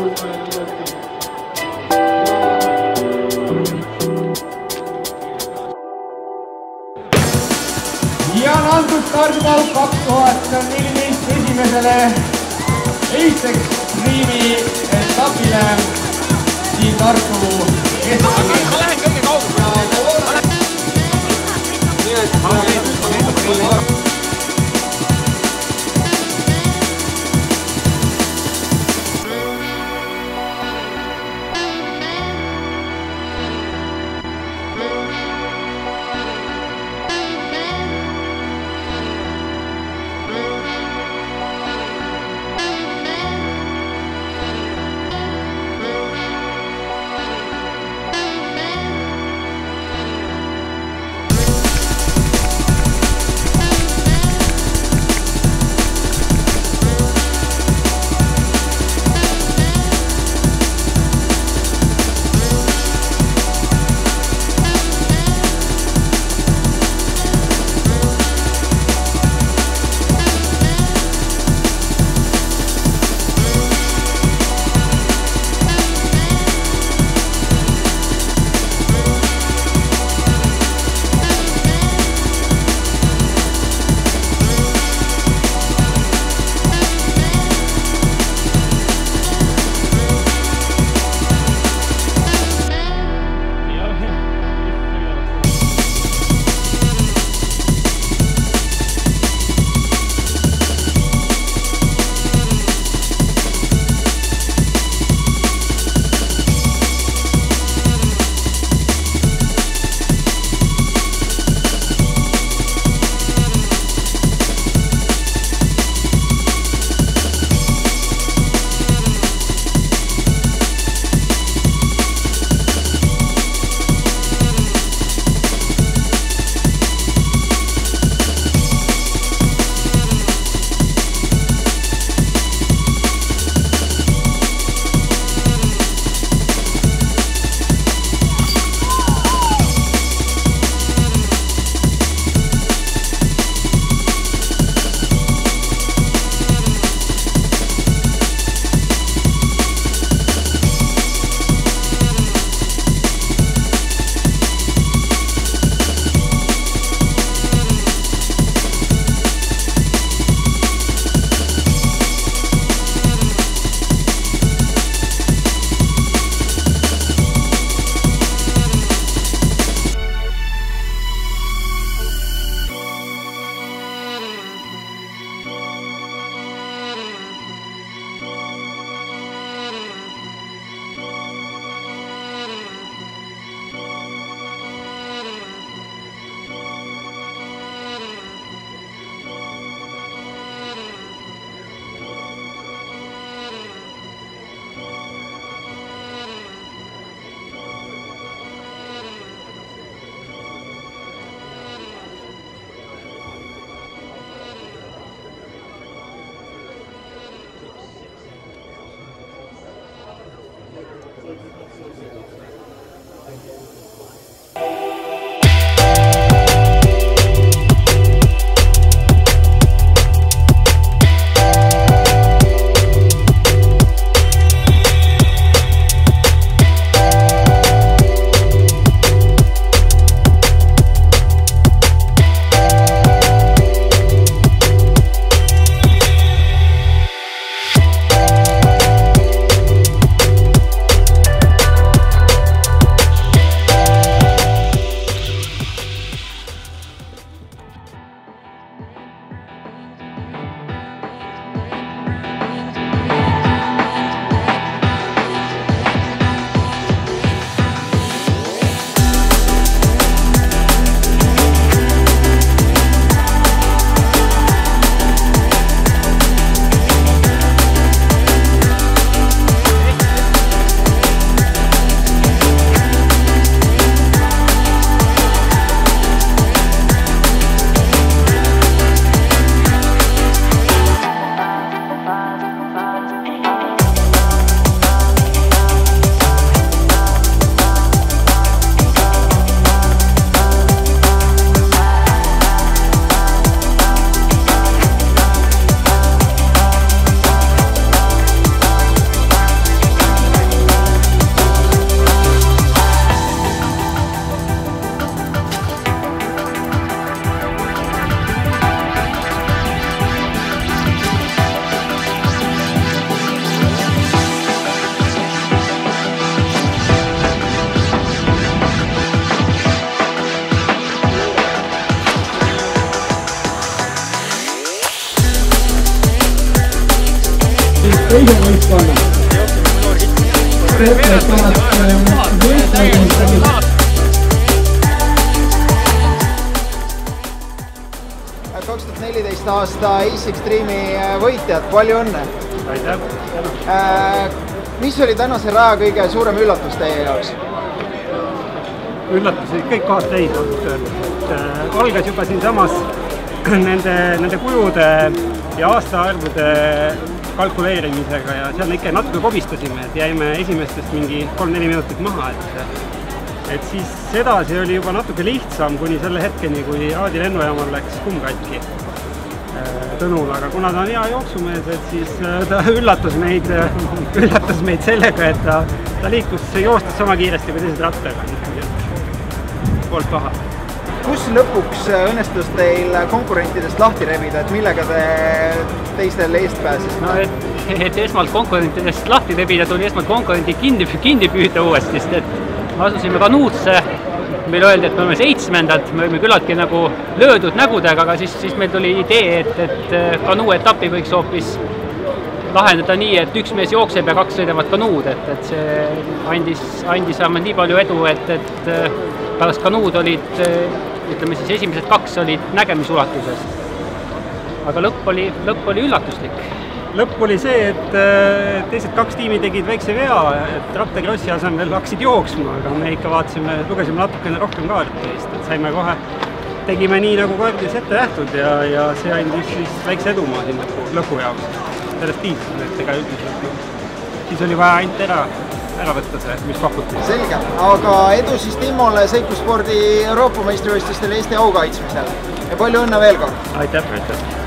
ja on antud kaardipauk 2014 esimesele Extremi etapile siin Tartu keskkonnas. Ma lähen kõige kaugemale. teise võistkonna. Kaks 2014 aasta Ace Extreme'i võitjad, palju õnne! Aitäh! Mis oli tänase raja kõige suurem üllatus teie jaoks? Üllatusi kõik kohad täis olnud. Algas juba siinsamas nende kujude ja aastaarvude kalkuleerimisega ja seal ikka natuke kobistasime, et jäime esimestest mingi 3-4 minutit maha. Et siis edasi oli juba natuke lihtsam kuni selle hetkeni, kui Aadi lennujaamal läks kumm katki Tõnul, aga kuna ta on hea jooksumees, et siis ta üllatas meid sellega, et ta liikus joostes sama kiiresti kui teised rattaga. Poolt paha. Kus lõpuks õnnestus teil konkurentidest lahti rebida, et millega te teistel eest pääsesite? No, et esmalt konkurentidest lahti rebida tuli esmalt konkurentid kinni püüda uuesti, sest et me asusime kanuutse. Meil öeldi, et me oleme 7. Me olime küllaltki nagu löödud nägudega, aga siis meil tuli idee, et kanuuetappi võiks hoopis lahendada nii, et üks mees jookseb ja 2 sõidavad kanuud, et see andis vähemalt nii palju edu, et pärast kanuud olid, ütleme siis esimesed 2 olid nägemisulatuses. Aga lõpp oli üllatuslik. Lõpp oli see, et teised 2 tiimi tegid väikse vea, et rattakrossi asemel hakkasid jooksma, aga me ikka lugesime natukene rohkem kaarti, et saime kohe, tegime nii nagu kaardis ette nähtud ja see andis siis väikse edumaa siin lõpu jaoks. Sellest piisas, et ega üldiselt siis oli vaja ainult ära võtta see, mis pakuti. Selge, aga edu siis Timmole seiklusspordi Euroopa meistrivõistlustel Eesti au kaitsmisel ja palju õnne veel kord! Aitäh!